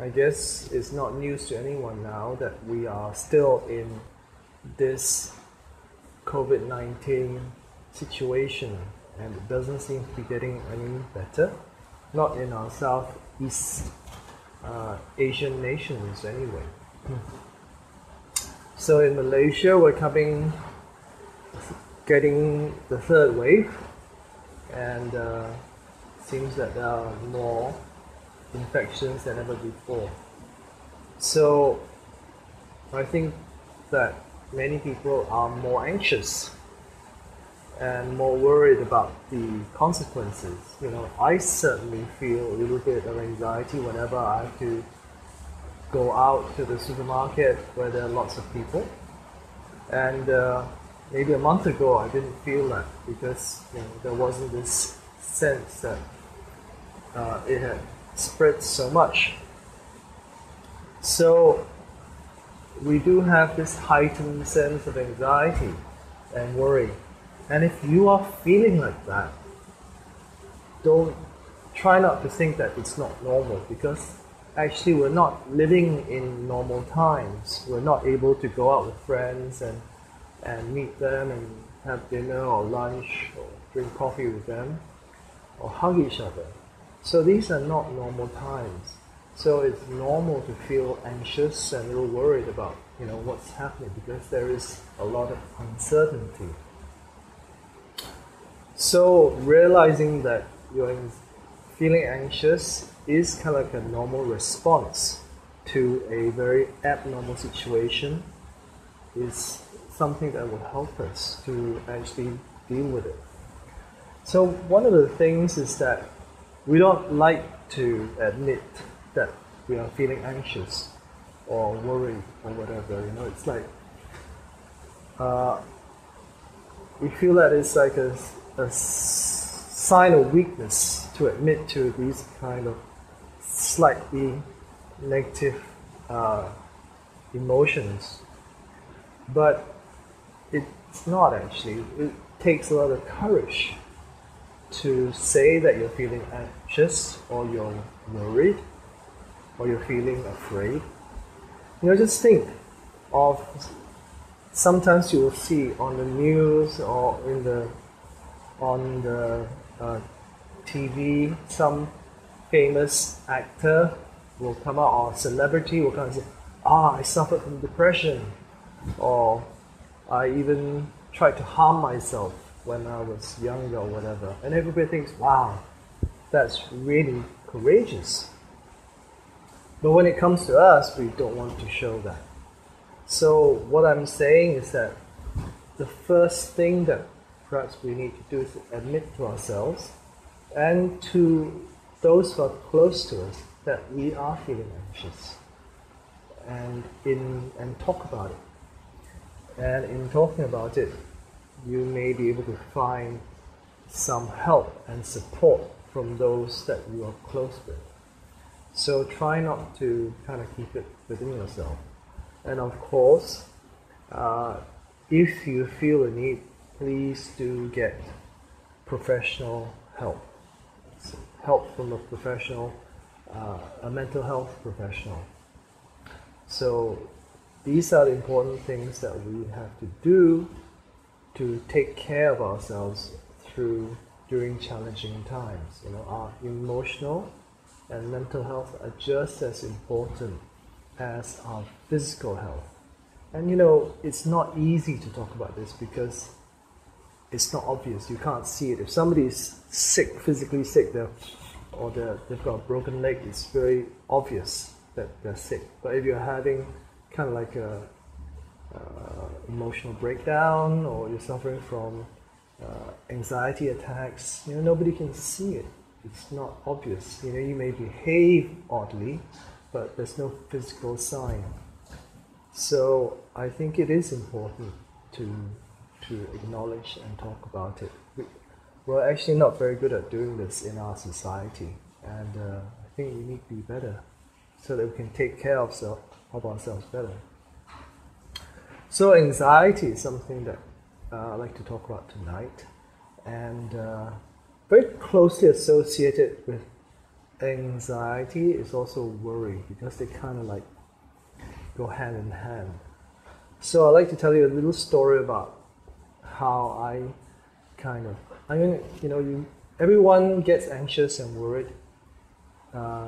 I guess it's not news to anyone now that we are still in this COVID-19 situation, and it doesn't seem to be getting any better. Not in our Southeast Asian nations anyway. So in Malaysia, we're getting the third wave, and seems that there are more infections than ever before. So I think that many people are more anxious and more worried about the consequences. You know, I certainly feel a little bit of anxiety whenever I have to go out to the supermarket where there are lots of people. And maybe a month ago I didn't feel that, because there wasn't this sense that it had spread so much. So we do have this heightened sense of anxiety and worry. And if you are feeling like that, try not to think that it's not normal, because actually we're not living in normal times. We're not able to go out with friends and meet them and have dinner or lunch or drink coffee with them or hug each other. So these are not normal times. So it's normal to feel anxious and a little worried about what's happening, because there is a lot of uncertainty. So realizing that you're feeling anxious is kind of like a normal response to a very abnormal situation is something that will help us to actually deal with it. So one of the things is that we don't like to admit that we are feeling anxious or worried or whatever. It's like we feel that it's like a sign of weakness to admit to these kind of slightly negative emotions. But it's not actually. It takes a lot of courage to say that you're feeling anxious or you're worried or you're feeling afraid. Just think of, sometimes you will see on the news or on the TV, some famous actor will come out, or celebrity will come and say, I suffered from depression, or I even tried to harm myself when I was younger or whatever. And everybody thinks, wow, that's really courageous. But when it comes to us, we don't want to show that. So what I'm saying is that the first thing that perhaps we need to do is to admit to ourselves and to those who are close to us that we are feeling anxious, and talk about it. And in talking about it, you may be able to find some help and support from those that you are close with. So try not to kind of keep it within yourself. And of course, if you feel the need, please do get professional help. Help from a professional, a mental health professional. So these are the important things that we have to do to take care of ourselves during challenging times. Our emotional and mental health are just as important as our physical health. And it's not easy to talk about this because it's not obvious. You can't see it. If somebody is sick, physically sick, they've got a broken leg, it's very obvious that they're sick. But if you're having kind of like a emotional breakdown, or you're suffering from anxiety attacks, nobody can see it. It's not obvious. You may behave oddly, but there's no physical sign. So I think it is important to acknowledge and talk about it. We're actually not very good at doing this in our society, and I think we need to be better so that we can take care of ourselves better. So anxiety is something that I'd like to talk about tonight, and very closely associated with anxiety is also worry, because they kind of like go hand in hand. So I'd like to tell you a little story about how everyone gets anxious and worried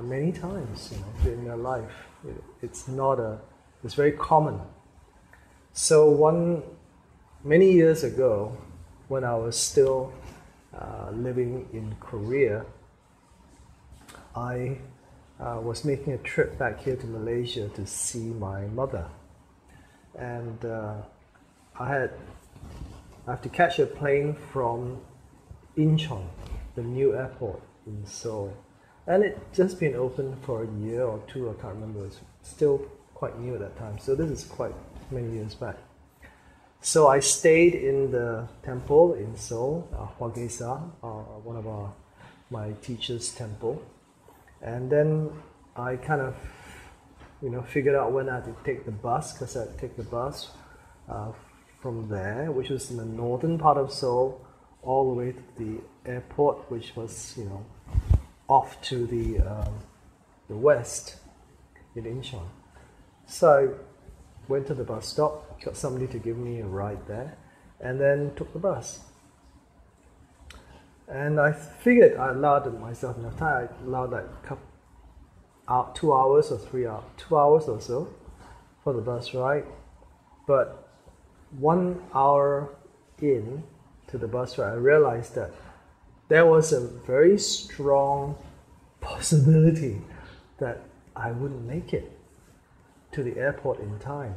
many times, in their life. It's very common. So many years ago, when I was still living in Korea, I was making a trip back here to Malaysia to see my mother. And I have to catch a plane from Incheon, the new airport in Seoul. And it just been open for a year or two, I can't remember. It's still quite new at that time. So this is quite many years back. So I stayed in the temple in Seoul, Hwagesa, one of my teacher's temple. And then I kind of, figured out when I had to take the bus, because I had to take the bus from there, which was in the northern part of Seoul, all the way to the airport, which was, off to the west in Incheon. So I went to the bus stop, got somebody to give me a ride there, and then took the bus. And I figured I allowed myself enough time. I allowed like 2 hours or 3 hours, 2 hours or so for the bus ride. But 1 hour in to the bus ride, I realized that there was a very strong possibility that I wouldn't make it to the airport in time.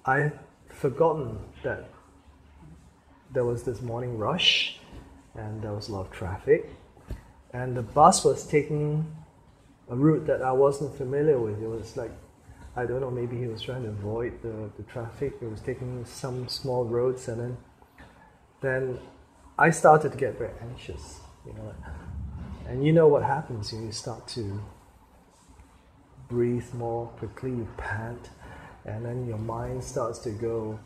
I'd forgotten that there was this morning rush, and there was a lot of traffic, and the bus was taking a route that I wasn't familiar with. It was like, I don't know, maybe he was trying to avoid the traffic. It was taking some small roads, and then I started to get very anxious, and you know what happens when you start to breathe more quickly, you pant, and then your mind starts to go,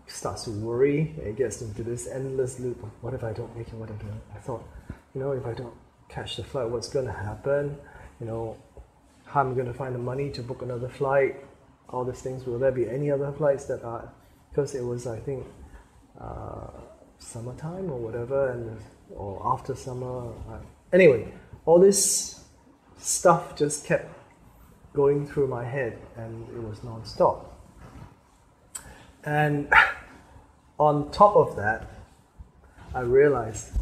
starts to worry. It gets into this endless loop of, what if I don't make it, what if I don't? I thought, if I don't catch the flight, what's going to happen? How am I going to find the money to book another flight? All these things. Will there be any other flights that are, because it was, I think, summertime or whatever, or after summer. Anyway, all this stuff just kept going through my head, and it was non-stop. And on top of that, I realized,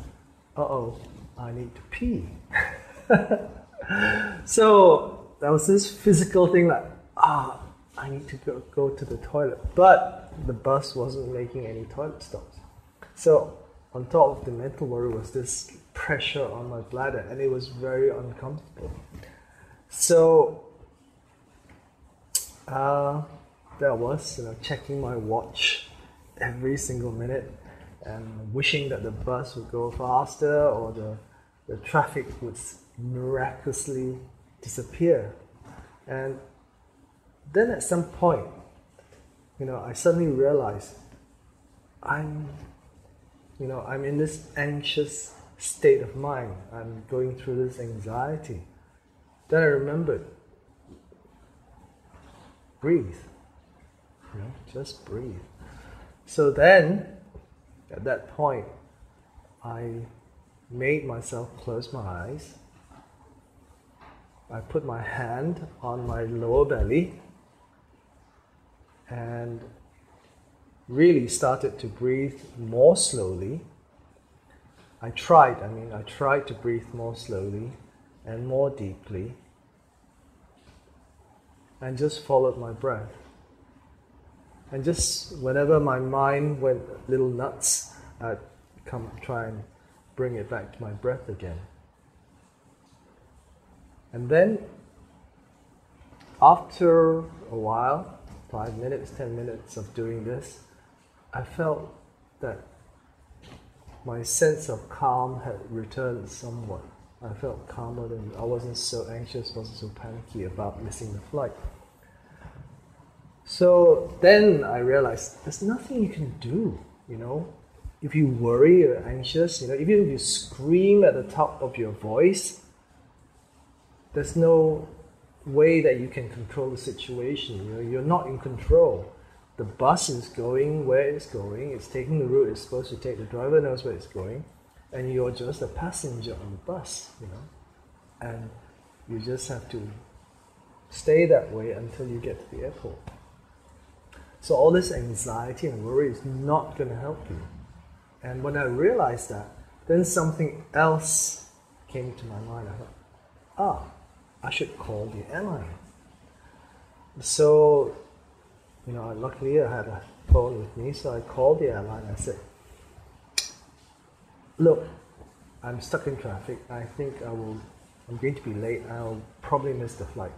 I need to pee. So there was this physical thing like, I need to go to the toilet. But the bus wasn't making any toilet stops. So on top of the mental worry was this pressure on my bladder, and it was very uncomfortable. So there was, checking my watch every single minute and wishing that the bus would go faster, or the traffic would miraculously disappear. And then at some point, I suddenly realized I'm in this anxious state of mind. I'm going through this anxiety. Then I remembered, breathe. Just breathe. So then, at that point, I made myself close my eyes. I put my hand on my lower belly and really started to breathe more slowly. I tried to breathe more slowly and more deeply, and just followed my breath. And just whenever my mind went a little nuts, I'd try and bring it back to my breath again. And then, after a while, 5 minutes, 10 minutes of doing this, I felt that my sense of calm had returned somewhat. I felt calmer, and I wasn't so anxious, wasn't so panicky about missing the flight. So then I realized there's nothing you can do, if you worry or anxious, even if you scream at the top of your voice, there's no way that you can control the situation. You're not in control. The bus is going where it's going. It's taking the route it's supposed to take. The driver knows where it's going, and you're just a passenger on the bus. And you just have to stay that way until you get to the airport. So all this anxiety and worry is not going to help you. And when I realized that, then something else came to my mind. I thought, I should call the airline. So, luckily I had a phone with me, so I called the airline. I said, look, I'm stuck in traffic. I think I'm going to be late. I'll probably miss the flight.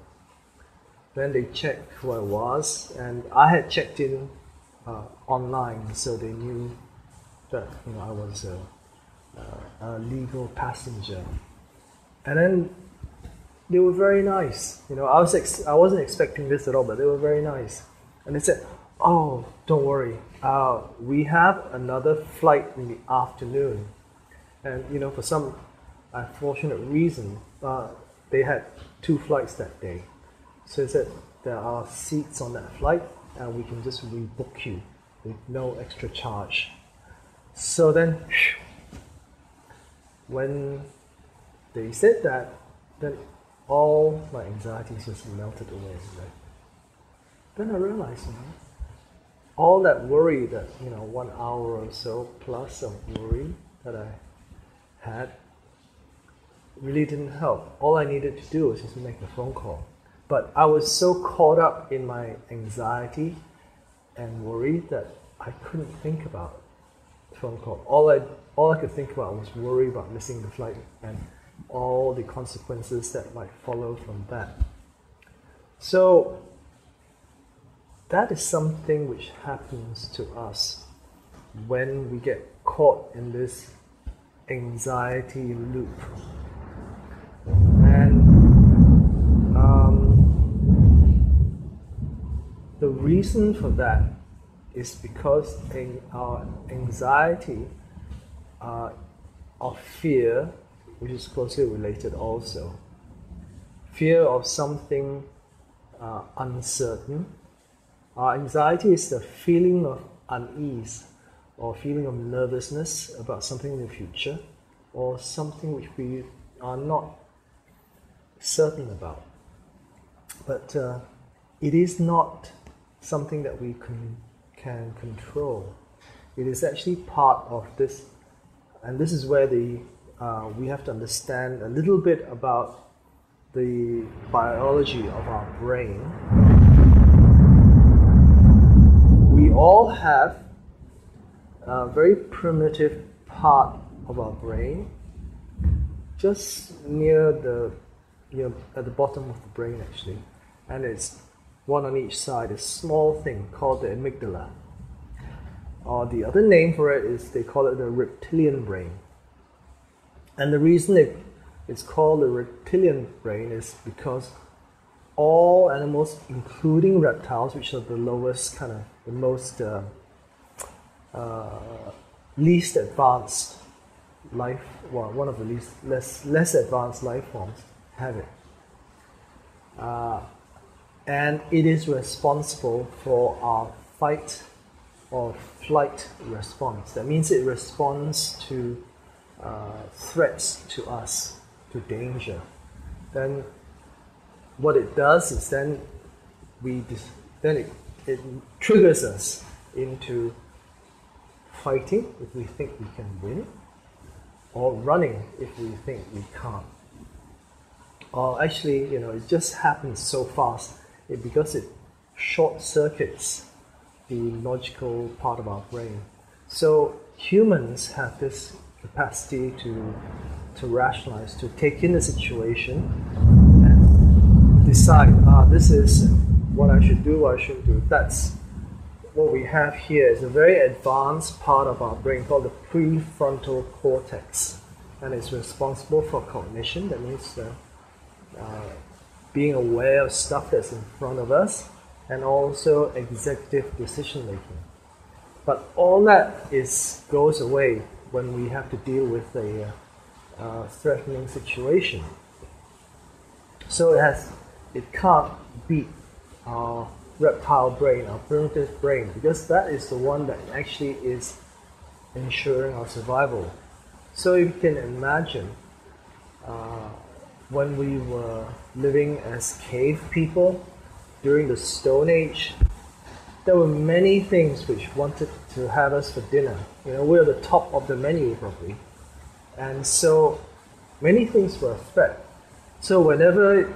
Then they checked who I was, and I had checked in online, so they knew that I was a legal passenger. And then they were very nice. I wasn't expecting this at all, but they were very nice. And they said, "Oh, don't worry. We have another flight in the afternoon." And for some unfortunate reason, they had 2 flights that day. So they said there are seats on that flight, and we can just rebook you with no extra charge. So then, when they said that, then all my anxieties just melted away. Right? Then I realized, all that worry that 1 hour or so plus of worry that I had really didn't help. All I needed to do was just make a phone call. But I was so caught up in my anxiety and worry that I couldn't think about the phone call. All I could think about was worry about missing the flight and all the consequences that might follow from that. So that is something which happens to us when we get caught in this anxiety loop. And the reason for that is because our anxiety of fear, which is closely related also, fear of something uncertain. Our anxiety is the feeling of unease or feeling of nervousness about something in the future or something which we are not certain about. But it is not something that we can control. It is actually part of this, and this is where we have to understand a little bit about the biology of our brain. We all have a very primitive part of our brain, just near at the bottom of the brain actually, and it's one on each side, a small thing called the amygdala. Or the other name for it is, they call it the reptilian brain. And the reason it's called the reptilian brain is because all animals, including reptiles, which are the lowest the most least advanced life, one of the less advanced life forms, have it. And it is responsible for our fight or flight response. That means it responds to threats to us, to danger. Then what it does is then it triggers us into fighting if we think we can win, or running if we think we can't. Or actually, it just happens so fast because it short circuits the logical part of our brain. So humans have this capacity to rationalize, to take in the situation and decide, this is what I should do, what I shouldn't do. That's what we have here, is a very advanced part of our brain called the Pre-Frontal Cortex, and it's responsible for cognition. That means being aware of stuff that's in front of us, and also executive decision making. But all that goes away when we have to deal with a threatening situation. So it can't beat our reptile brain, our primitive brain, because that is the one that actually is ensuring our survival. So you can imagine when we were living as cave people during the Stone Age, there were many things which wanted to have us for dinner. We're the top of the menu probably. And so many things were a threat. So whenever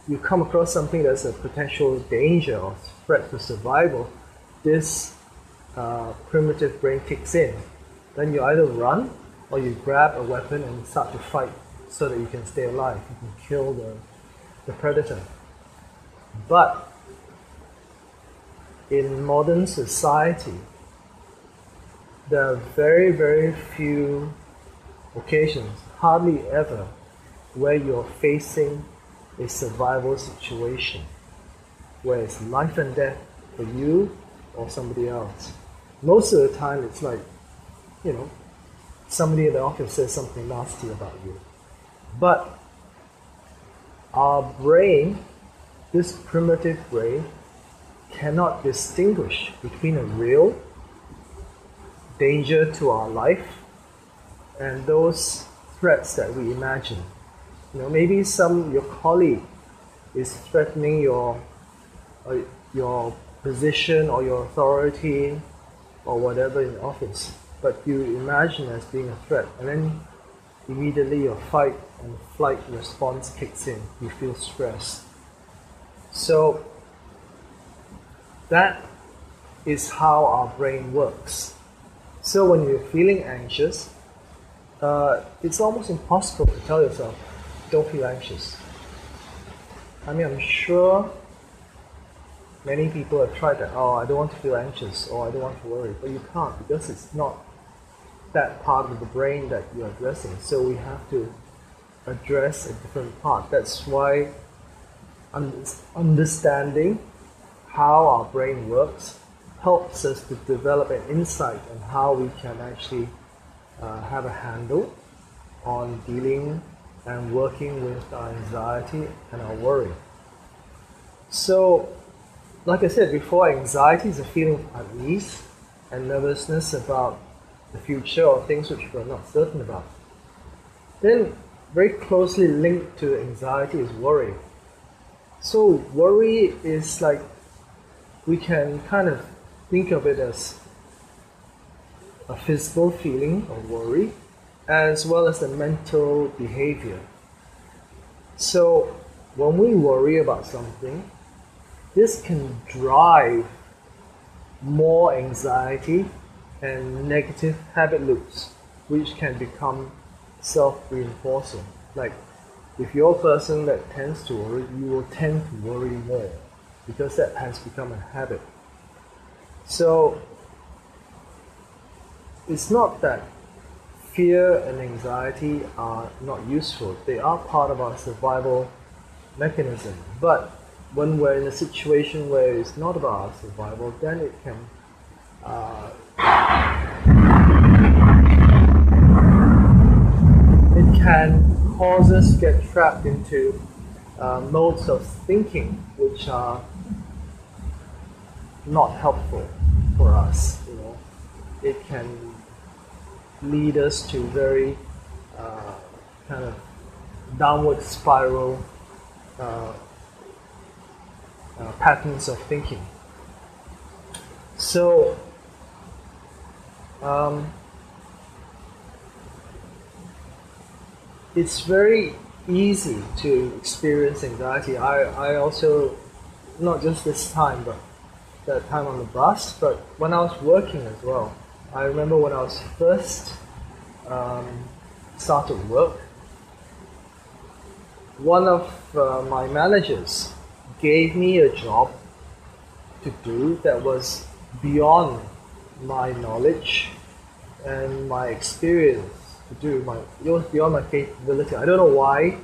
you come across something that's a potential danger or threat to survival, this primitive brain kicks in. Then you either run or you grab a weapon and start to fight so that you can stay alive. You can kill the predator. But in modern society, there are very, very few occasions, hardly ever, where you're facing a survival situation, where it's life and death for you or somebody else. Most of the time it's like, somebody in the office says something nasty about you. But our brain, this primitive brain, cannot distinguish between a real danger to our life and those threats that we imagine. Maybe your colleague is threatening your position or your authority or whatever in the office, but you imagine as being a threat, and then immediately your fight and flight response kicks in. You feel stressed. So that is how our brain works. So when you're feeling anxious, it's almost impossible to tell yourself, don't feel anxious. I'm sure many people have tried that, I don't want to feel anxious, or I don't want to worry, but you can't, because it's not that part of the brain that you're addressing. So we have to address a different part. That's why understanding how our brain works helps us to develop an insight on how we can actually have a handle on dealing and working with our anxiety and our worry. So, like I said before, anxiety is a feeling of unease and nervousness about the future or things which we're not certain about. Then, very closely linked to anxiety is worry. So, worry is like, we can kind of think of it as a physical feeling of worry, as well as a mental behavior. So when we worry about something, this can drive more anxiety and negative habit loops, which can become self-reinforcing. Like, if you're a person that tends to worry, you will tend to worry more, because that has become a habit. So it's not that fear and anxiety are not useful. They are part of our survival mechanism. But when we're in a situation where it's not about our survival, then it can cause us to get trapped into modes of thinking which are not helpful for us. It can lead us to very kind of downward spiral patterns of thinking. So it's very easy to experience anxiety. I also, not just this time, but that time on the bus, but when I was working as well. I remember when I was first started work, one of my managers gave me a job to do that was beyond my knowledge and my experience to do. It was beyond my capability. I don't know why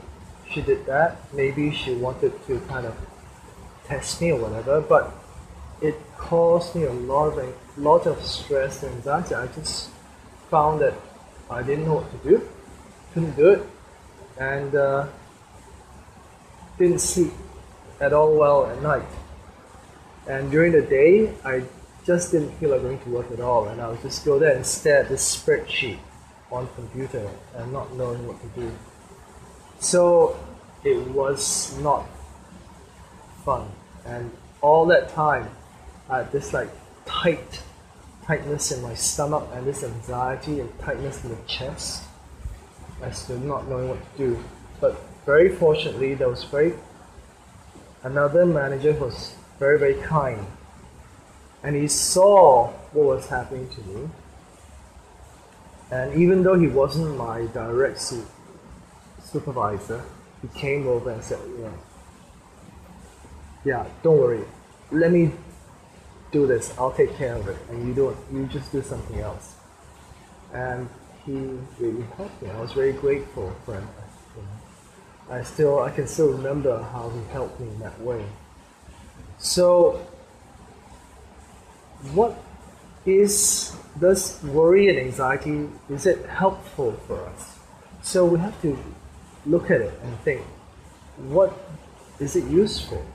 she did that. Maybe she wanted to kind of test me or whatever, but it caused me a lot of stress and anxiety. I just found that I didn't know what to do, couldn't do it, and didn't sleep at all well at night. And during the day, I just didn't feel like going to work at all, and I would just go there and stare at this spreadsheet on computer and not knowing what to do. So it was not fun, and all that time I had this like tightness in my stomach and this anxiety and tightness in the chest as to not knowing what to do. But very fortunately, there was another manager who was very, very kind, and he saw what was happening to me. And even though he wasn't my direct supervisor, he came over and said, yeah, don't worry, let me do this, I'll take care of it, and you just do something else. And he really helped me. I was very grateful for him. I can still remember how he helped me in that way. So does worry and anxiety, is it helpful for us? So we have to look at it and think, what is it useful?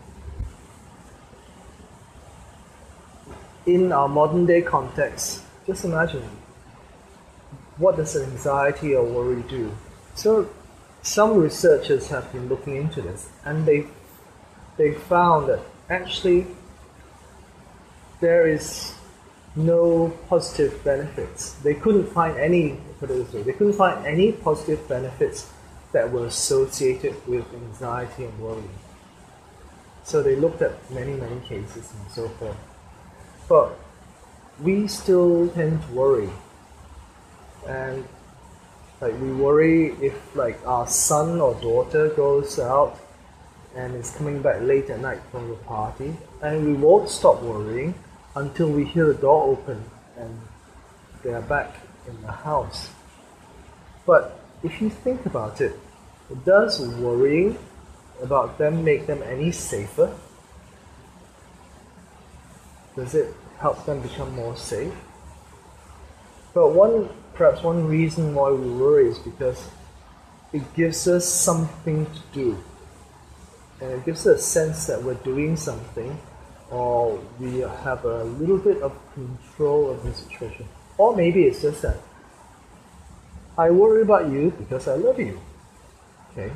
In our modern day context, just imagine, what does anxiety or worry do? So some researchers have been looking into this, and they found that actually there is no positive benefits. They couldn't find any positive benefits that were associated with anxiety and worry. So they looked at many cases and so forth. But we still tend to worry. And we worry if our son or daughter goes out and is coming back late at night from the party, and we won't stop worrying until we hear the door open and they are back in the house. But if you think about it, does worrying about them make them any safer? Does it help them become more safe? But perhaps one reason why we worry is because it gives us something to do. And it gives us a sense that we're doing something, or we have a little bit of control of the situation. Or maybe it's just that I worry about you because I love you. Okay?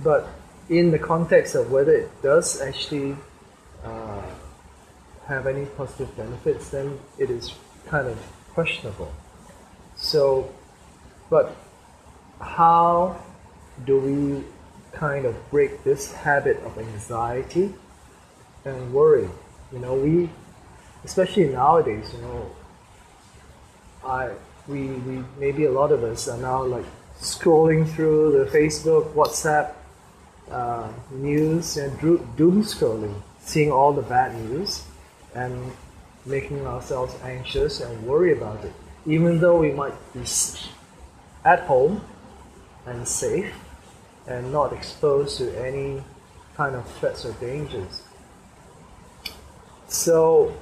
But in the context of whether it does actually have any positive benefits, then it is kind of questionable. So, but how do we kind of break this habit of anxiety and worry? We, especially nowadays, we maybe a lot of us are now scrolling through the Facebook, WhatsApp, news, and doom scrolling, seeing all the bad news and making ourselves anxious and worry about it, even though we might be at home and safe and not exposed to any kind of threats or dangers. So,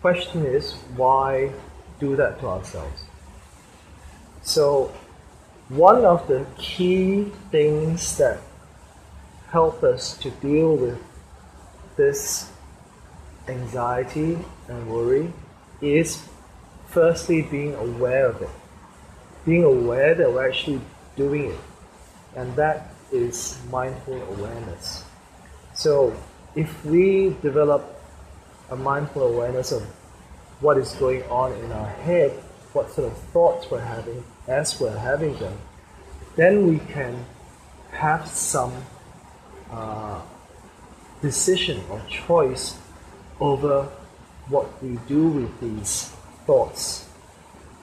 question is, why do that to ourselves? So, one of the key things that help us to deal with this anxiety and worry is firstly being aware of it. Being aware that we're actually doing it. And that is mindful awareness. So if we develop a mindful awareness of what is going on in our head, what sort of thoughts we're having as we're having them, then we can have some decision or choice over what we do with these thoughts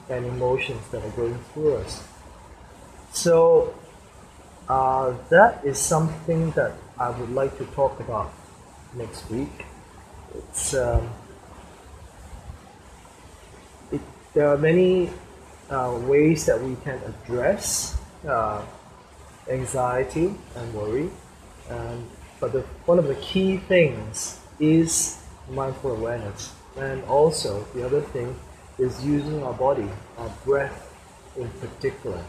and emotions that are going through us. So that is something that I would like to talk about next week. There are many ways that we can address anxiety and worry, But one of the key things is mindful awareness. And also, the other thing is using our body, our breath in particular,